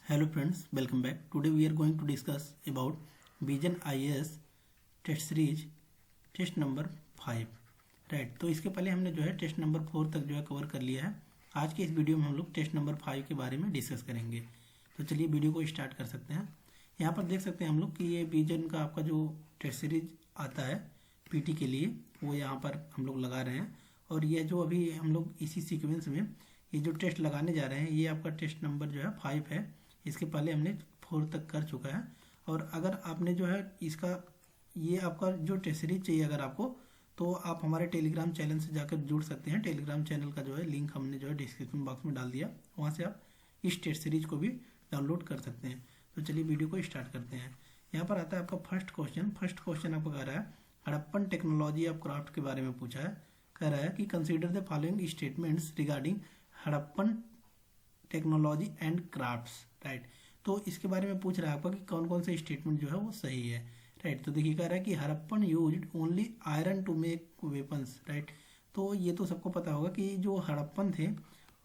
Hello friends, welcome back. Today we are going to discuss about vision IAS test series test number 5 right. तो इसके पहले हमने जो है टेस्ट नंबर 4 तक जो है कवर कर लिया है। आज के इस वीडियो में हम लोग टेस्ट नंबर 5 के बारे में डिस्कस करेंगे। तो चलिए वीडियो को स्टार्ट कर सकते हैं। यहाँ पर देख सकते हैं हम लोग कि ये विजन का आपका जो टेस्ट सीरीज आता है पीटी के लिए वो यहाँ पर हम लोग लगा रहे हैं। और ये जो अभी हम लोग इसी सीक्वेंस में ये जो टेस्ट लगाने जा रहे हैं ये आपका टेस्ट नंबर जो है 5 है। इसके पहले हमने 4 तक कर चुका है। और अगर आपने जो है इसका ये आपका जो टेस्ट सीरीज चाहिए अगर आपको, तो आप हमारे टेलीग्राम चैनल से जाकर जुड़ सकते हैं। टेलीग्राम चैनल का जो है लिंक हमने जो है डिस्क्रिप्शन बॉक्स में डाल दिया, वहाँ से आप इस टेस्ट सीरीज को भी डाउनलोड कर सकते हैं। तो चलिए वीडियो को स्टार्ट करते हैं। यहाँ पर आता है आपका फर्स्ट क्वेश्चन आपको कह रहा है हड़प्पन टेक्नोलॉजी ऑफ क्राफ्ट के बारे में पूछा है। कह रहा है कि consider the following statements regarding Harappan technology and crafts right. तो इसके बारे में पूछ रहा है आपका कि कौन कौन से स्टेटमेंट जो है वो सही है राइट। तो देखिए कह रहा है कि Harappan used only iron to make weapons right. तो ये तो सबको पता होगा कि जो हड़प्पन थे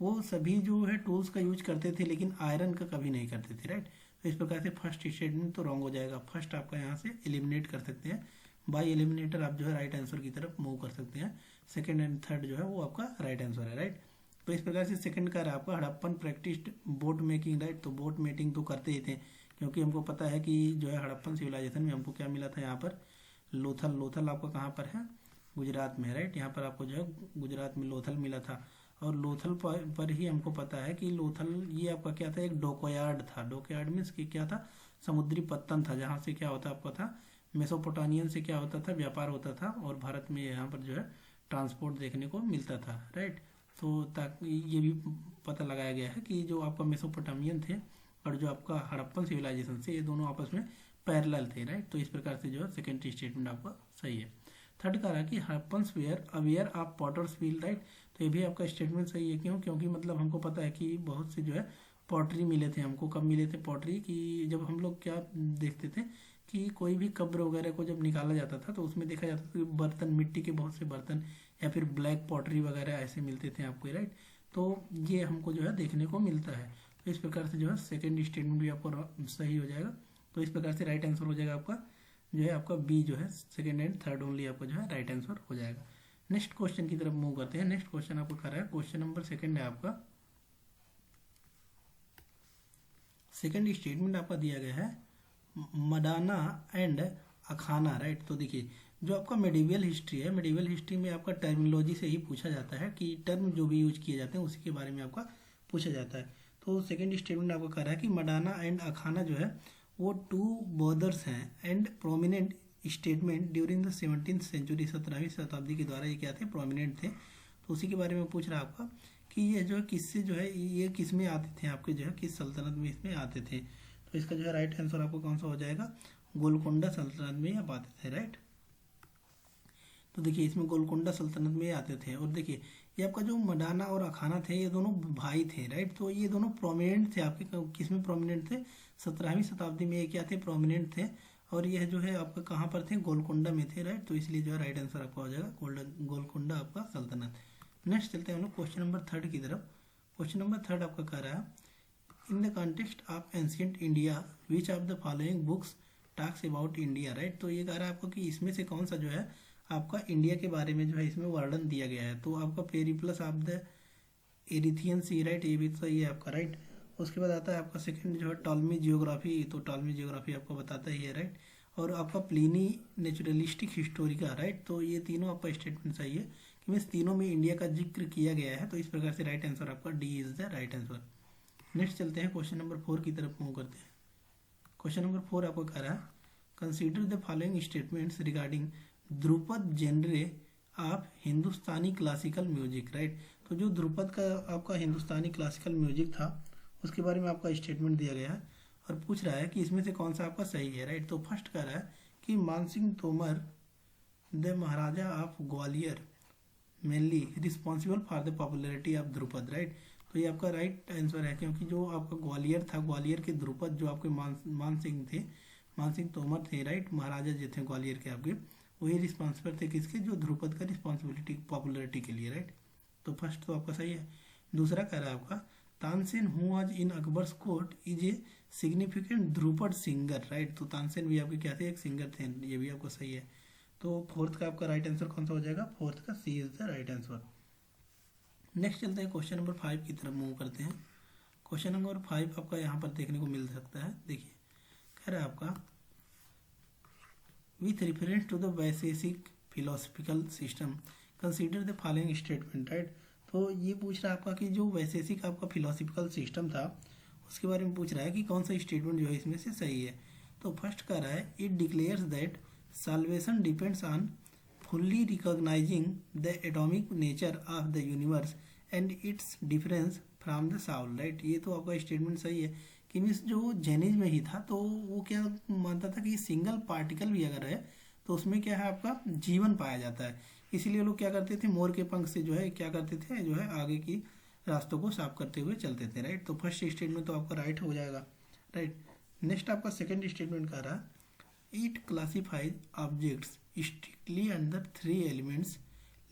वो सभी जो है टूल्स का यूज करते थे लेकिन आयरन का कभी नहीं करते थे राइट। तो इस प्रकार से फर्स्ट स्टेटमेंट तो रॉन्ग हो जाएगा। फर्स्ट आपका यहाँ से एलिमिनेट कर सकते हैं, बाय एलिमिनेटर आप जो है राइट आंसर की तरफ मूव कर सकते हैं। सेकेंड एंड थर्ड जो है वो आपका राइट आंसर है राइट। तो इस प्रकार से सेकंड का रहा आपका Harappan practised boat making right. तो बोट मेकिंग तो करते ही थे क्योंकि हमको पता है कि जो है हड़प्पन सिविलाइजेशन में हमको क्या मिला था यहाँ पर लोथल आपका कहाँ पर है, गुजरात में राइट। यहाँ पर आपको जो है गुजरात में लोथल मिला था। और लोथल पर ही हमको पता है कि लोथल ये आपका क्या था, एक डोकयार्ड था। डोकयार्ड मीन्स कि क्या था, समुद्री पत्तन था जहाँ से क्या होता आपका था मेसोपोटामियन से क्या होता था, व्यापार होता था और भारत में यहाँ पर जो है ट्रांसपोर्ट देखने को मिलता था राइट। तो ताकि ये भी पता लगाया गया है कि जो आपका मेसोपोटामियन थे और जो आपका हड़प्पन सिविलाइजेशन से ये दोनों आपस में पैरेलल थे राइट। तो इस प्रकार से जो है सेकेंड स्टेटमेंट आपका सही है। थर्ड का रहा कि Harappans were aware of potter's wheel right. तो ये भी आपका स्टेटमेंट सही है। क्यों? क्योंकि मतलब हमको पता है कि बहुत से जो है पॉटरी मिले थे हमको। कब मिले थे पॉटरी की जब हम लोग क्या देखते थे कि कोई भी कब्र वगैरह को जब निकाला जाता था तो उसमें देखा जाता था कि बर्तन, मिट्टी के बहुत से बर्तन या फिर ब्लैक पॉटरी वगैरह ऐसे मिलते थे आपको राइट। तो ये हमको जो है देखने को मिलता है। तो इस प्रकार से जो है सेकेंड स्टेटमेंट भी आपको सही हो जाएगा। तो इस प्रकार से राइट आंसर हो जाएगा आपका जो है आपका बी जो है सेकेंड एंड थर्ड ओनली आपका जो है राइट आंसर हो जाएगा। नेक्स्ट क्वेश्चन की तरफ मूव करते हैं। नेक्स्ट क्वेश्चन आपको कर रहा है क्वेश्चन नंबर सेकेंड है आपका। सेकेंड स्टेटमेंट आपका दिया गया है मडाना एंड अखाना राइट। तो देखिए जो आपका मेडिवल हिस्ट्री है, मेडिवल हिस्ट्री में आपका टर्मिनोलॉजी से ही पूछा जाता है कि टर्म जो भी यूज किए जाते हैं उसी के बारे में आपका पूछा जाता है। तो सेकेंड स्टेटमेंट आपको कह रहा है कि मडाना एंड अखाना जो है वो टू ब्रदर्स हैं and prominent statement during the 17th century. 17वीं शताब्दी के द्वारा ये क्या थे, प्रोमिनेंट थे। तो उसी के बारे में पूछ रहा है आपका कि ये जो है किससे जो है ये किस में आते थे, आपके जो है किस सल्तनत में इसमें आते थे। तो इसका जो है राइट आंसर आपको कौन सा हो जाएगा, गोलकोंडा सल्तनत में आप आते थे राइट। तो देखिए इसमें गोलकोंडा सल्तनत में आते थे। और देखिए ये आपका जो मडाना और अखाना थे ये दोनों भाई थे राइट। तो ये दोनों प्रोमिनेंट थे आपके, किस में प्रोमिनेंट थे, 17वीं शताब्दी में ये क्या थे, प्रोमिनेंट थे। और यह जो है आपका कहाँ पर थे, गोलकोंडा में थे राइट। तो इसलिए जो है राइट आंसर आपका हो जाएगा गोलकोंडा आपका सल्तनत। नेक्स्ट चलते हैं हम लोग क्वेश्चन नंबर थर्ड की तरफ। क्वेश्चन नंबर थर्ड आपका कह रहा है in the context of ancient India which of the following books talks about India right. तो ये कह रहा है आपको कि इसमें से कौन सा जो है आपका इंडिया के बारे में जो है इसमें वर्णन दिया गया है। तो आपका Periplus of the Erythraean Sea right, ये भी सही है आपका राइट। उसके बाद आता है आपका सेकंड जो है टॉलमी जियोग्राफी। तो टॉलमी जियोग्राफी आपको बताता ही है राइट। और आपका प्लिनी नेचुरलिस्टिक हिस्टोरिका राइट। तो ये तीनों आपका स्टेटमेंट सही है कि मीन्स तीनों में इंडिया का जिक्र किया गया है। तो इस प्रकार से राइट आंसर आपका D is the right answer. Next चलते हैं क्वेश्चन नंबर 4 की तरफ मूव करते हैं। क्वेश्चन नंबर 4 आपको कह रहा है consider the following statements regarding Dhrupad genre of Hindustani classical music right. तो जो ध्रुपद का आपका हिंदुस्तानी क्लासिकल म्यूजिक था उसके बारे में आपका स्टेटमेंट दिया गया है और पूछ रहा है कि इसमें से कौन सा आपका सही है राइट। तो फर्स्ट कह रहा है कि Mansingh Tomar the Maharaja of Gwalior mainly responsible for the popularity of Dhrupad right. तो ये आपका राइट आंसर है क्योंकि जो आपका ग्वालियर था, ग्वालियर के ध्रुपद जो आपके मानसिंह थे, मानसिंह तोमर थे राइट, महाराजा जो थे ग्वालियर के आपके, वही रिस्पॉन्सिबल थे किसके, जो ध्रुपद का रिस्पॉन्सिबिलिटी पॉपुलरिटी के लिए राइट। तो फर्स्ट तो आपका सही है। दूसरा कह रहा है आपका Tansen who was in Akbar's court is a significant Dhrupad singer, right. तो तानसेन भी आपके क्या थे, एक सिंगर थे, ये भी आपको सही है। तो फोर्थ का आपका राइट आंसर कौन सा हो जाएगा, फोर्थ का C is the right answer. Next चलते हैं क्वेश्चन नंबर 5 की तरफ मूव करते हैं। क्वेश्चन नंबर 5 आपका यहाँ पर देखने को मिल सकता है। देखिए कह रहा है आपका with reference to the Vaisheshika philosophical system consider the following statement, right. तो ये पूछ रहा है आपका कि जो वैशेषिक आपका फिलोसफिकल सिस्टम था उसके बारे में पूछ रहा है कि कौन सा स्टेटमेंट जो है इसमें से सही है। तो फर्स्ट कह रहा है it declares that salvation depends on fully recognizing the atomic nature of the universe and its difference from the soul, right। ये तो आपका स्टेटमेंट सही है कि मीन्स जो जैनिज्म में ही था तो वो क्या मानता था कि सिंगल पार्टिकल भी अगर है तो उसमें क्या है आपका जीवन पाया जाता है। इसीलिए लोग क्या करते थे, मोर के पंख से जो है क्या करते थे, जो है आगे की रास्तों को साफ करते हुए चलते थे, राइट। तो फर्स्ट स्टेटमेंट तो आपका राइट हो जाएगा, राइट। नेक्स्ट आपका सेकेंड स्टेटमेंट कह रहा है it classifies objects strictly under 3 elements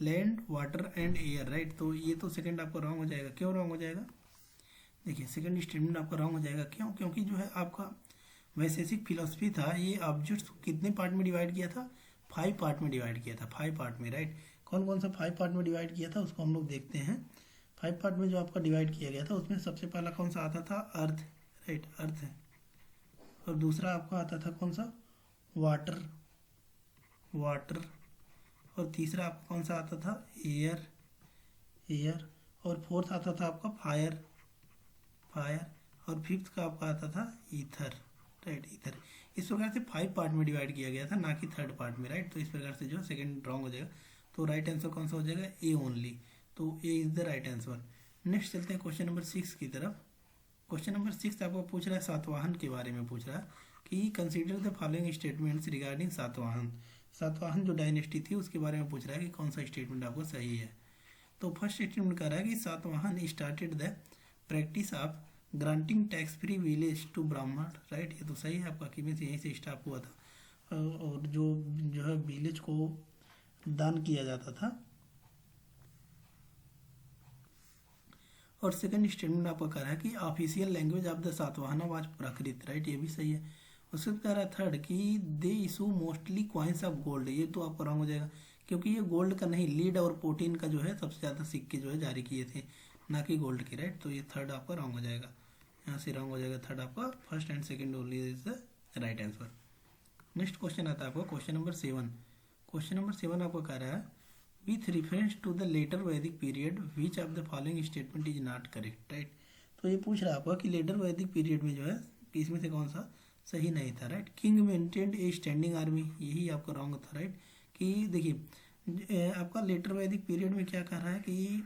land water and air, right. तो ये तो सेकंड आपका रॉन्ग हो जाएगा। क्यों रॉन्ग हो जाएगा, देखिए सेकंड स्टेटमेंट आपका रॉन्ग हो जाएगा। क्यों, क्योंकि जो है आपका वैशेषिक फिलोसफी था ये ऑब्जेक्ट्स कितने पार्ट में डिवाइड किया था, 5 पार्ट में डिवाइड किया था, 5 पार्ट में, राइट। कौन कौन सा 5 पार्ट में डिवाइड किया था उसको हम लोग देखते हैं। 5 पार्ट में जो आपका डिवाइड किया गया था उसमें सबसे पहला कौन सा आता था, अर्थ, राइट, अर्थ है। और दूसरा आपका आता था कौन सा, वाटर, वाटर। और तीसरा आपका कौन सा आता था, एयर, एयर। और फोर्थ आता था आपका फायर, फायर। और फिफ्थ का आपका आता था ईथर, राइट, ईथर। इस प्रकार से 5 पार्ट में डिवाइड किया गया था, ना कि थर्ड पार्ट में, राइट। तो इस प्रकार से जो सेकंड रॉन्ग हो जाएगा। तो राइट आंसर कौन सा हो जाएगा, ए ओनली। तो A is the right answer. Next चलते हैं क्वेश्चन नंबर 6 की तरफ। क्वेश्चन नंबर 6 आपको पूछ रहा है सातवाहन के बारे में पूछ रहा है कि consider the following statements regarding Satavahana. Satavahana जो डायनेस्टी थी उसके बारे में पूछ रहा है कि कौन सा स्टेटमेंट आपको सही है। तो फर्स्ट स्टेटमेंट कह रहा है कि Satavahana started the practice of granting tax free village to Brahmin, right. ये तो सही है आपका कि यहीं से स्टार्ट हुआ था और जो है विलेज को दान किया जाता था। और सेकंड स्टेटमेंट आपका कह रहा है कि official language of the Satavahana was Prakrit, right. ये भी सही है। उसके बाद कह रहा है थर्ड कि they issue mostly coins of gold. ये तो आपका रॉन्ग हो जाएगा क्योंकि ये गोल्ड का नहीं, लीड और प्रोटीन का जो है सबसे ज़्यादा सिक्के जो है जारी किए थे, ना कि गोल्ड के, राइट। तो ये थर्ड आपका रॉन्ग हो जाएगा, यहाँ से रॉन्ग हो जाएगा थर्ड आपका। First and second only is the right answer. Next question आता है आपका क्वेश्चन नंबर 7। क्वेश्चन नंबर 7 आपको कह रहा है with reference to the later Vedic period which of the following statement is not correct, right. तो ये पूछ रहा है आपका कि लेटर वैदिक पीरियड में जो है इसमें से कौन सा सही नहीं था, राइट। किंग मेंटेन्ड ए स्टैंडिंग आर्मी, यही आपका रॉन्ग था, राइट। कि देखिए आपका लेटर वैदिक पीरियड में क्या कह रहा है कि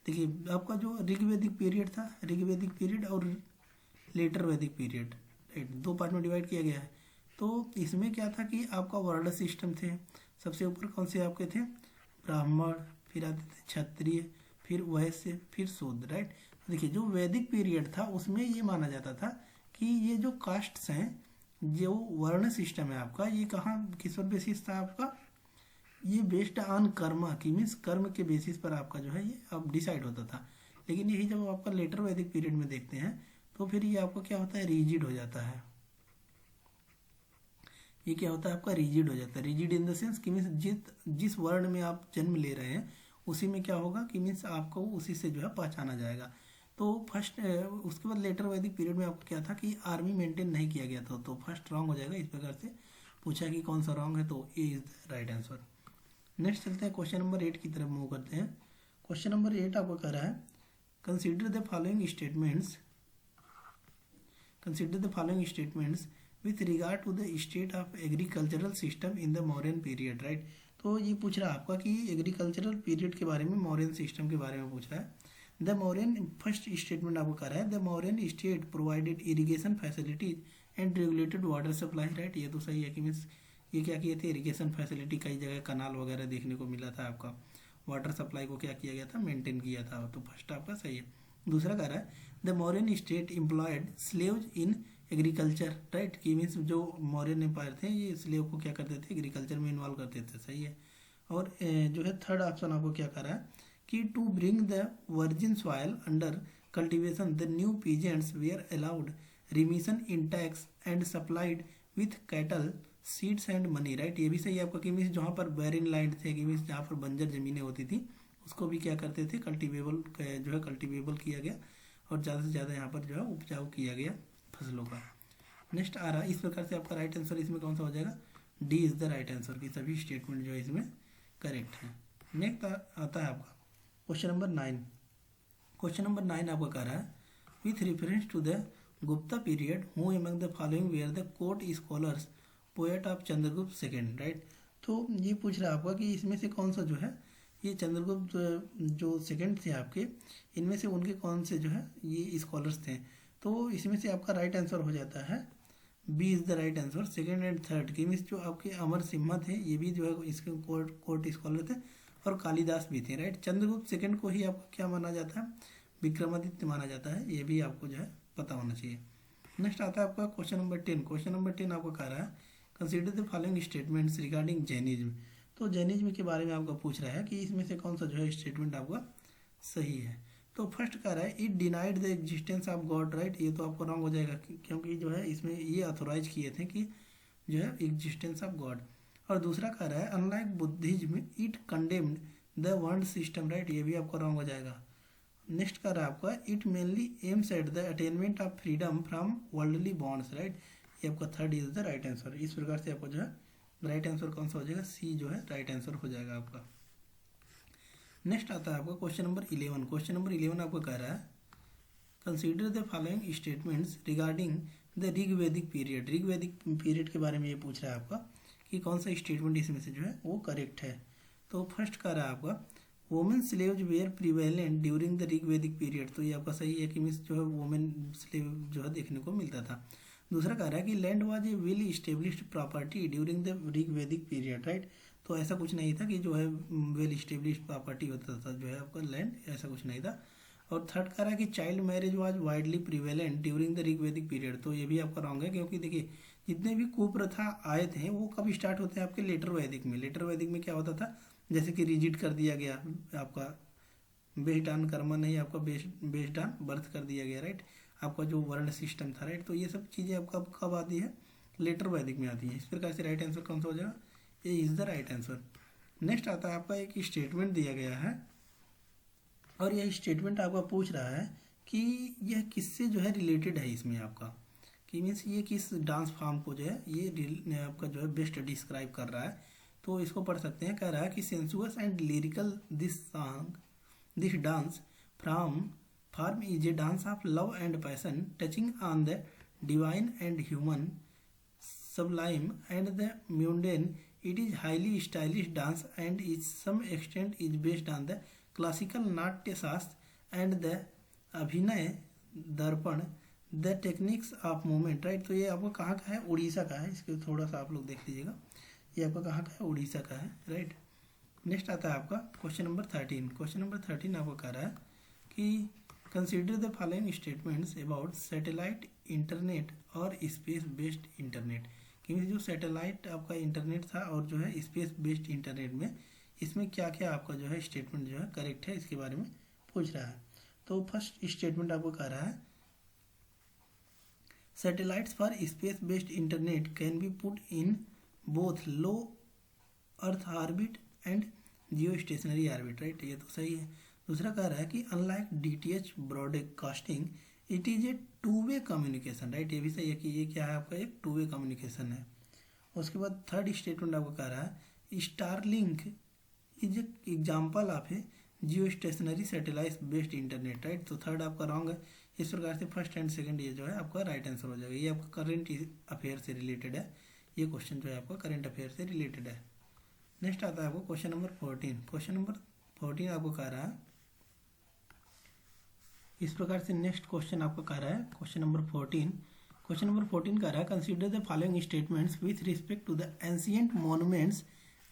देखिए आपका जो ऋग्वैदिक पीरियड था, ऋग्वैदिक पीरियड और letter Vedic period, right, 2 part में डिवाइड किया गया है। तो इसमें क्या था कि आपका वर्ण सिस्टम थे। सबसे ऊपर कौन से आपके थे, ब्राह्मण, फिर आते थे क्षत्रिय, फिर वैश्य, फिर शूद्र, राइट। देखिए जो वैदिक पीरियड था उसमें ये माना जाता था कि ये जो कास्ट्स हैं, जो वर्ण सिस्टम है आपका, ये कहाँ किस पर बेसिस था आपका, ये बेस्ड ऑन कर्म की मीन्स कर्म के बेसिस पर आपका जो है ये अब डिसाइड होता था। लेकिन यही जब आपका लेटर वैदिक पीरियड में देखते हैं तो फिर ये आपका क्या होता है, रिजिड हो जाता है। ये क्या होता है आपका, रिजिड हो जाता है। रिजिड इन द सेंस कि मीन्स जिस वर्ण में आप जन्म ले रहे हैं उसी में क्या होगा कि मीन्स आपको उसी से जो है पहचाना जाएगा। तो फर्स्ट उसके बाद लेटर वैदिक पीरियड में आपको क्या था कि आर्मी मेंटेन नहीं किया गया था, तो फर्स्ट रॉन्ग हो जाएगा। इस प्रकार से पूछा कि कौन सा रॉन्ग है, तो A is the right answer. Next चलते हैं क्वेश्चन नंबर 8 की तरफ मूव करते हैं। क्वेश्चन नंबर 8 आपको कह रहा है consider the following statements, consider the following statements with regard to the state of agricultural system in the Mauryan period, right. तो ये पूछ रहा है आपका कि एग्रीकल्चरल पीरियड के बारे में, मौर्यन सिस्टम के बारे में पूछ रहा है। द मौर्यन, फर्स्ट स्टेटमेंट आपको कह रहा है the Mauryan state provided irrigation facilities and regulated water supply, right. ये तो सही है कि मीन्स ये क्या किए थे, इरिगेशन फैसिलिटी, कई जगह कनाल वगैरह देखने को मिला था आपका, वाटर सप्लाई को क्या किया गया था, मेंटेन किया था। तो फर्स्ट आपका सही है। दूसरा कह रहा है the Mauryan state employed slaves in agriculture, right. कि मीन्स जो मौर्यन एम्पायर थे ये स्लेव को क्या करते थे, एग्रीकल्चर में इन्वॉल्व करते थे, सही है। और जो है थर्ड ऑप्शन आपको क्या कह रहा है कि to bring the virgin soil under cultivation, the new peasants were allowed remission in tax and supplied with cattle, seeds and money, right. ये भी सही है आपका कि मीन्स जहाँ पर बैरिन लैंड थे, कि मीन्स जहाँ पर बंजर ज़मीनें होती थी उसको भी क्या करते थे, कल्टीवेबल जो है कल्टीवेबल किया गया और ज़्यादा से ज़्यादा यहाँ पर जो है उपजाऊ किया गया फसलों का। नेक्स्ट आ रहा है, इस प्रकार से आपका राइट आंसर इसमें कौन सा हो जाएगा, D is the right answer की सभी स्टेटमेंट जो है इसमें करेक्ट है। नेक्स्ट आता है आपका क्वेश्चन नंबर 9। क्वेश्चन नंबर 9 आपका कह रहा है with reference to the Gupta period who among the following were the court scholars poet of Chandragupta second, right. तो ये पूछ रहा है आपका कि इसमें से कौन सा जो है ये चंद्रगुप्त जो सेकंड थे आपके, इनमें से उनके कौन से जो है ये स्कॉलर्स थे। तो इसमें से आपका राइट आंसर हो जाता है B is the right answer, second and third के मीन्स जो आपके अमर सिम्हा थे ये भी जो है इसके कोर्ट स्कॉलर थे और कालिदास भी थे, राइट। चंद्रगुप्त सेकंड को ही आपको क्या माना जाता है, विक्रमादित्य माना जाता है, ये भी आपको जो है पता होना चाहिए। नेक्स्ट आता है आपका क्वेश्चन नंबर 10। क्वेश्चन नंबर 10 आपको कह रहा है consider the following statements regarding Jainism. तो जैनिज्म के बारे में आपका पूछ रहा है कि इसमें से कौन सा जो है स्टेटमेंट आपका सही है। तो फर्स्ट कह रहा है it denied the existence of God, right. ये तो आपको रॉन्ग हो जाएगा क्योंकि जो है इसमें ये ऑथोराइज किए थे कि जो है एग्जिस्टेंस ऑफ गॉड। और दूसरा कह रहा है unlike Buddhism it condemned the world system, right. ये भी आपको रॉन्ग हो जाएगा। नेक्स्ट कह रहा है आपका it mainly aims at the attainment of freedom from worldly bonds, right. ये आपका third is the right answer. इस प्रकार से आपको जो है राइट आंसर कौन सा हो जाएगा, सी जो है राइट आंसर हो जाएगा आपका। नेक्स्ट आता है आपका क्वेश्चन नंबर 11। क्वेश्चन नंबर 11 आपको कह रहा है consider the following statements regarding the Rigvedic period. Rigvedic period के बारे में ये पूछ रहा है आपका कि कौन सा स्टेटमेंट इसमें से जो है वो करेक्ट है। तो फर्स्ट कह रहा है आपका women slaves were prevalent during the Rigvedic period. तो ये आपका सही है कि मीन्स जो है वुमेन स्लेव जो है देखने को मिलता था। दूसरा कह रहा है कि land was a well established property during the Rigvedic period, right. तो ऐसा कुछ नहीं था कि जो है वेल इस्टेब्लिश्ड प्रॉपर्टी होता था जो है आपका लैंड, ऐसा कुछ नहीं था। और थर्ड कह रहा है कि child marriage was widely prevalent during the Rigvedic period. तो ये भी आपका रॉन्ग है क्योंकि देखिए जितने भी कुप्रथा आए थे वो कब स्टार्ट होते हैं आपके लेटर वैदिक में। लेटर वैदिक में क्या होता था, जैसे कि रिजिड कर दिया गया आपका बेस्ड ऑन कर्म नहीं, आपका बेस्ड ऑन बर्थ कर दिया गया, राइट। आपका जो वर्ण सिस्टम था, राइट। तो ये सब चीज़ें आपका कब आती है, लेटर वैदिक में आती है। इस प्रकार से राइट आंसर कौन सा हो जाएगा, ये is the right answer. Next आता है आपका एक स्टेटमेंट दिया गया है और यह स्टेटमेंट आपका पूछ रहा है कि यह किससे जो है रिलेटेड है इसमें आपका, कि मीन्स ये किस डांस फॉर्म को जो है ये आपका जो है बेस्ट डिस्क्राइब कर रहा है। तो इसको पढ़ सकते हैं। कह रहा है कि sensuous and lyrical this dance form is a dance of love and passion touching on the divine and human sublime and the mundane. It is highly stylish dance and is some extent is based on the classical Natya Shastra and the Abhinay Darpan, the techniques of movement, right। तो ये आपका कहाँ का है, उड़ीसा का है। इसको थोड़ा सा आप लोग देख लीजिएगा, ये आपका कहाँ का है, उड़ीसा का है, राइट। नेक्स्ट आता है आपका क्वेश्चन नंबर 13। क्वेश्चन नंबर 13 आपको कह रहा है कि consider the following statements about satellite internet और स्पेस बेस्ड इंटरनेट। क्योंकि जो सैटेलाइट आपका इंटरनेट था और जो है स्पेस बेस्ड इंटरनेट में इसमें क्या क्या आपका जो है स्टेटमेंट जो है करेक्ट है, इसके बारे में पूछ रहा है। तो फर्स्ट स्टेटमेंट आपको कह रहा है satellites for space based internet can be put in both low earth orbit and Jio stationery orbit, right. ये तो सही है। दूसरा कह रहा है कि unlike DTH broadcasting it is a two way communication, right. ये भी सही है कि ये क्या है आपका एक टू वे कम्युनिकेशन है। उसके बाद थर्ड स्टेटमेंट आपको कह रहा है Starlink is example of A Jio stationery satellite based internet, right. तो थर्ड आपका रॉन्ग है। इस प्रकार से फर्स्ट एंड सेकंड ये जो है आपका राइट आंसर हो जाएगा। ये आपका करंट अफेयर से रिलेटेड है, ये क्वेश्चन जो है आपका करंट अफेयर से रिलेटेड है। नेक्स्ट आता है आपको क्वेश्चन नंबर 14। क्वेश्चन नंबर 14 आपको कह रहा है इस प्रकार से। नेक्स्ट क्वेश्चन आपको कह रहा है क्वेश्चन नंबर 14। क्वेश्चन नंबर 14 कह रहा है consider the following statements with respect to the ancient monuments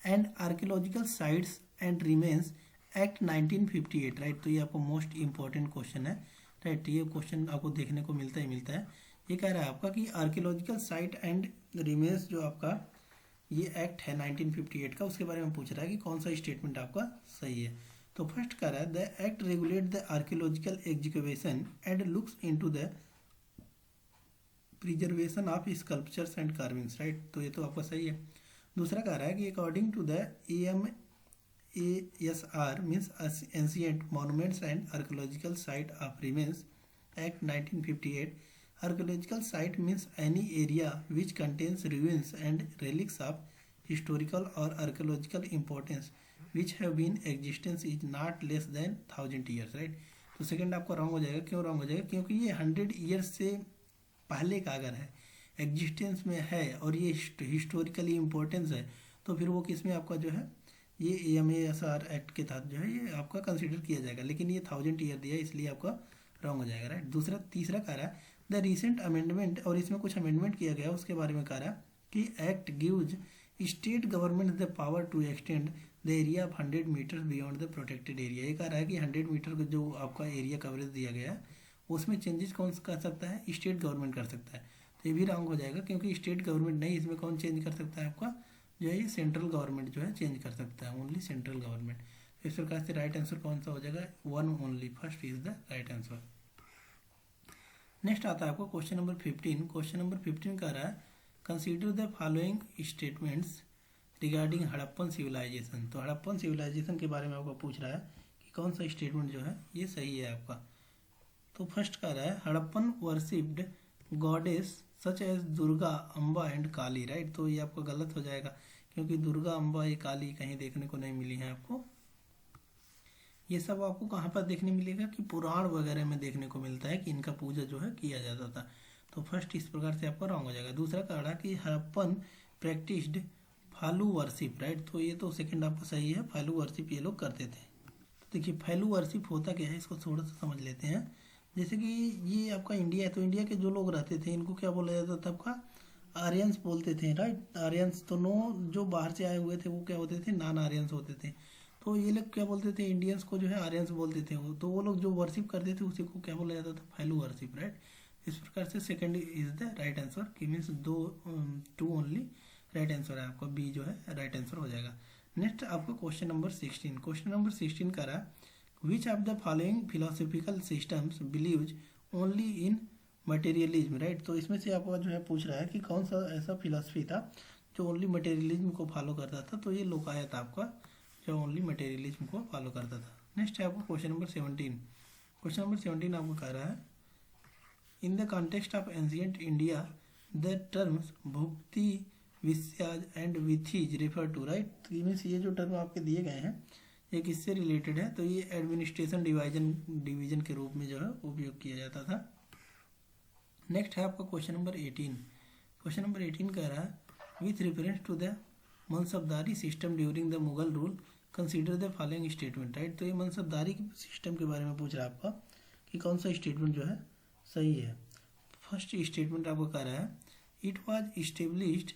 and archaeological sites and remains act 1958, right. तो ये आपको मोस्ट इंपॉर्टेंट क्वेश्चन है, राइट। ये क्वेश्चन आपको देखने को मिलता है। ये कह रहा है आपका कि आर्कियोलॉजिकल साइट एंड रिमेन्स जो आपका ये एक्ट है 1958 का, उसके बारे में पूछ रहा है कि कौन सा स्टेटमेंट आपका सही है। तो फर्स्ट कह रहा है the act regulate the archaeological execution and looks into the preservation of sculptures and carvings, right. तो ये तो आपका सही है। दूसरा कह रहा है कि according to the AMASR means ancient monuments and archaeological site of remains act 1958, archaeological site means any area which contains ruins and relics of historical or archaeological importance which have been existence is not less than 1000 years, right. तो second आपका wrong हो जाएगा। क्यों wrong हो जाएगा? क्योंकि ये 100 years से पहले का अगर है, एग्जिस्टेंस में है और ये हिस्टोरिकली इम्पोर्टेंस है, तो फिर वो किस में आपका जो है ये AMASR एक्ट के तहत जो है ये आपका कंसिडर किया जाएगा। लेकिन ये 1000 ईयर दिया है इसलिए आपका रॉन्ग हो जाएगा, राइट। तीसरा कह रहा है द रिसेंट अमेंडमेंट, और इसमें कुछ अमेंडमेंट किया गया उसके बारे में कह रहा है कि act gives state government the power to extend the area of 100 meter beyond the protected area. ये कह रहा है कि 100 मीटर का जो आपका एरिया कवरेज दिया गया है उसमें चेंजेस कौन कर सकता है? स्टेट गवर्नमेंट कर सकता है। तो ये भी रॉन्ग हो जाएगा क्योंकि स्टेट गवर्नमेंट नहीं, इसमें कौन चेंज कर सकता है? आपका जो है ये सेंट्रल गवर्नमेंट जो है चेंज कर सकता है, ओनली सेंट्रल गवर्नमेंट। तो इस प्रकार से राइट आंसर कौन सा हो जाएगा? 1 only, first is the right answer. Next आता है आपको क्वेश्चन नंबर 15। क्वेश्चन नंबर 15 कह रहा है consider the following statements regarding Harappan civilization. तो हड़प्पन सिविलाइजेशन के बारे में आपको पूछ रहा है कि कौन सा स्टेटमेंट जो है ये सही है आपका। तो फर्स्ट कह रहा है Harappan worshipped goddess such as Durga, Amba and Kali, right. तो ये आपका गलत हो जाएगा क्योंकि दुर्गा, अम्बा, ये काली कहीं देखने को नहीं मिली है आपको। ये सब आपको कहाँ पर देखने मिलेगा? कि पुराण वगैरह में देखने को मिलता है कि इनका पूजा जो है किया जाता था। तो फर्स्ट इस प्रकार से आपका रॉन्ग हो जाएगा। दूसरा कह रहा कि हड़प्पन प्रैक्टिस्ड फालू वर्शिप, राइट। तो ये तो सेकंड आपका सही है, फालू वर्शिप ये लोग करते थे। तो देखिए फालू वर्शिप होता क्या है इसको थोड़ा सा समझ लेते हैं। जैसे कि ये आपका इंडिया है, तो इंडिया के जो लोग रहते थे इनको क्या बोला जाता था? आपका आर्यंस बोलते थे, राइट। आर्यंस तो नो, जो बाहर से आए हुए थे वो क्या होते थे? नॉन आर्यंस होते थे। तो ये लोग क्या बोलते थे? इंडियंस को जो है आर्यंस बोलते थे वो। तो वो लोग जो वर्शिप करते थे उसी को क्या बोला जाता था? फालू वर्शिप, राइट। इस प्रकार से second is the right answer, कि मीन्स 2 ओनली राइट आंसर है आपका, बी जो है राइट आंसर हो जाएगा। नेक्स्ट आपका क्वेश्चन नंबर 16। क्वेश्चन नंबर 16 का रहा which of the following philosophical systems believes only in materialism, right. तो इसमें से आपका जो है पूछ रहा है कि कौन सा ऐसा फिलोसफी था जो ओनली मटेरियलिज्म को फॉलो करता था। तो ये लोकायत आपका जो ओनली मटेरियलिज्म को फॉलो करता था। नेक्स्ट है आपको क्वेश्चन नंबर 17। क्वेश्चन नंबर 17 आपको कह रहा है in the context of ancient India the terms bhukti, vishayas and vithis refer to, right. तो मीन्स ये जो टर्म आपके दिए गए हैं ये किससे रिलेटेड है? तो ये एडमिनिस्ट्रेशन डिवीजन के रूप में जो है उपयोग किया जाता था। नेक्स्ट है आपका क्वेश्चन नंबर 18। क्वेश्चन नंबर 18 कह रहा है with reference to the Mansabdari system during the Mughal rule consider the following statement, right. तो ये मनसबदारी सिस्टम के बारे में पूछ रहा है आपका कि कौन सा स्टेटमेंट जो है सही है। फर्स्ट स्टेटमेंट आपको कह रहा है it was established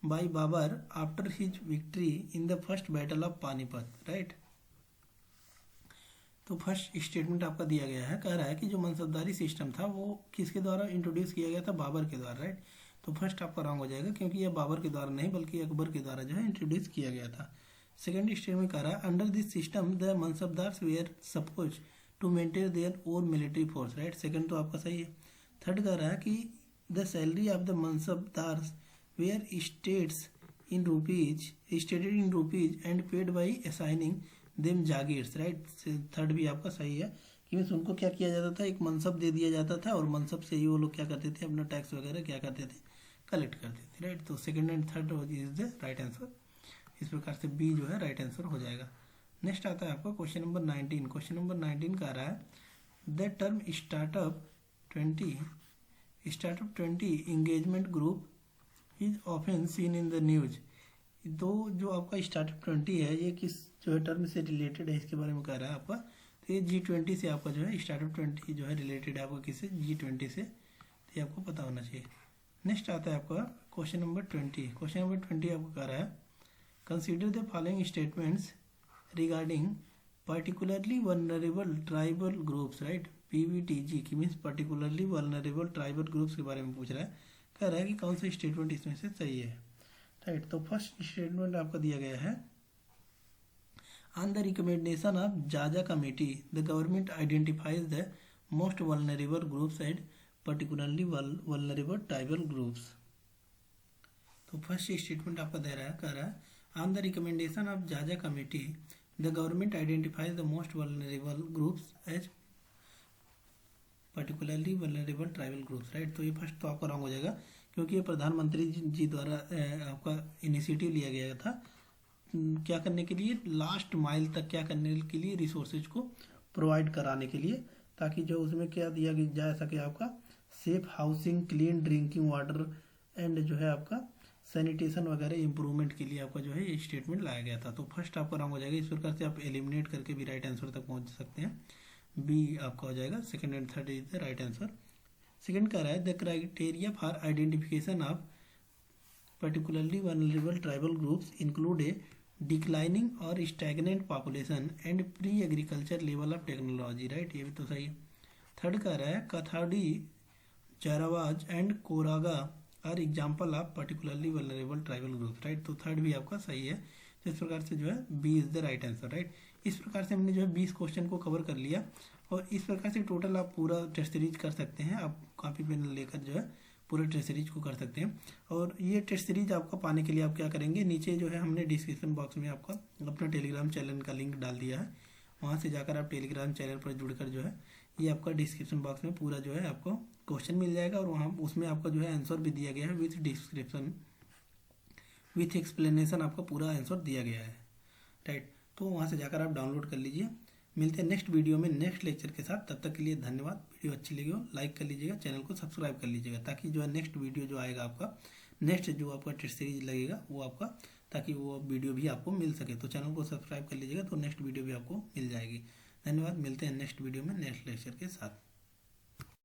by Babur after his victory in the first battle of Panipat, right. तो फर्स्ट स्टेटमेंट आपका दिया गया है, कह रहा है कि जो मनसबदारी सिस्टम था वो किसके द्वारा इंट्रोड्यूस किया गया था? बाबर के द्वारा, राइट। तो फर्स्ट आपका रॉन्ग हो जाएगा क्योंकि यह बाबर के द्वारा नहीं बल्कि अकबर के द्वारा जो है इंट्रोड्यूस किया गया था। सेकंड स्टेटमेंट कह रहा है under this system the mansabdars were supposed to maintain their own military force, right. Second तो आपका सही है। थर्ड कह रहा है कि the salary of the mansabdars were stated in rupees and paid by assigning them jagirs, right. Third भी आपका सही है कि मीन्स उनको क्या किया जाता था? एक मनसब दे दिया जाता था और मनसब से ही वो लोग क्या करते थे? अपना टैक्स वगैरह क्या करते थे? कलेक्ट करते थे, राइट। तो second and third is the right answer. इस प्रकार से बी जो है राइट आंसर हो जाएगा। नेक्स्ट आता है आपका क्वेश्चन नंबर 19। क्वेश्चन नंबर 19 का आ रहा है the term startup 20 engagement group is often seen in the news. तो जो आपका स्टार्टअप 20 है ये किस जो है टर्म से रिलेटेड है इसके बारे में कह रहा है आपका। तो ये G20 से आपका जो है स्टार्टअप 20 जो है रिलेटेड है आपका किससे? G20 से। तो ये आपको पता होना चाहिए। नेक्स्ट आता है आपका क्वेश्चन नंबर 20। क्वेश्चन नंबर 20 आपको कह रहा है consider the following statements regarding particularly vulnerable tribal groups, right. PVTG की means particularly vulnerable tribal groups के बारे में पूछ रहा है। कह रहा है कि कौन सा स्टेटमेंट इसमें से सही है, राइट। तो फर्स्ट स्टेटमेंट आपका दिया गया है On the recommendation of Jaja committee, the government identifies the most vulnerable groups and particularly vulnerable tribal groups. तो फर्स्ट स्टेटमेंट आपका दे रहा है, कह रहा है ऑन द रिकमेंडेशन ऑफ जाजा committee the government identifies the most vulnerable groups as particularly vulnerable tribal groups, right. तो ये फर्स्ट तो आपका रॉन्ग हो जाएगा, क्योंकि ये प्रधानमंत्री जी द्वारा आपका इनिशिएटिव लिया गया था क्या करने के लिए, लास्ट माइल तक क्या करने के लिए, रिसोर्सेज को प्रोवाइड कराने के लिए, ताकि जो उसमें क्या दिया जा सके आपका safe housing, clean drinking water and जो है आपका सैनिटेशन वगैरह इंप्रूवमेंट के लिए आपका जो है ये स्टेटमेंट लाया गया था। तो फर्स्ट आपका रॉन्ग हो जाएगा। इस प्रकार से आप एलिमिनेट करके भी राइट आंसर तक पहुंच सकते हैं। बी आपका हो जाएगा, second and third is the right answer. Second कह रहा है the criteria for identification of particularly vulnerable tribal groups include a declining or stagnant population and pre agriculture level of technology, right, ये भी तो सही है। थर्ड कह रहा है कथाड़ी, चारावाज and Koraga are example of particularly vulnerable tribal group, right. तो थर्ड भी आपका सही है। तो इस प्रकार से जो है B is the right answer, right. इस प्रकार से हमने जो है 20 क्वेश्चन को कवर कर लिया, और इस प्रकार से टोटल आप पूरा टेस्ट सीरीज कर सकते हैं। आप कॉपी पेन लेकर जो है पूरे टेस्ट सीरीज को कर सकते हैं। और ये टेस्ट सीरीज आपको पाने के लिए आप क्या करेंगे, नीचे जो है हमने डिस्क्रिप्शन बॉक्स में आपका अपना टेलीग्राम चैनल का लिंक डाल दिया है, वहाँ से जाकर आप टेलीग्राम चैनल पर जुड़कर जो है ये आपका डिस्क्रिप्शन बॉक्स में पूरा जो है आपको क्वेश्चन मिल जाएगा, और वहाँ उसमें आपका जो है आंसर भी दिया गया है विथ डिस्क्रिप्शन, विथ एक्सप्लेनेशन आपका पूरा आंसर दिया गया है, राइट। तो वहाँ से जाकर आप डाउनलोड कर लीजिए। मिलते हैं नेक्स्ट वीडियो में नेक्स्ट लेक्चर के साथ। तब तक के लिए धन्यवाद। वीडियो अच्छी लगी हो लाइक कर लीजिएगा, चैनल को सब्सक्राइब कर लीजिएगा, ताकि जो है नेक्स्ट वीडियो जो आएगा आपका, नेक्स्ट जो आपका टेस्ट सीरीज लगेगा वो आपका, ताकि वो वीडियो भी आपको मिल सके। तो चैनल को सब्सक्राइब कर लीजिएगा, तो नेक्स्ट वीडियो भी आपको मिल जाएगी। धन्यवाद। मिलते हैं नेक्स्ट वीडियो में नेक्स्ट लेक्चर के साथ।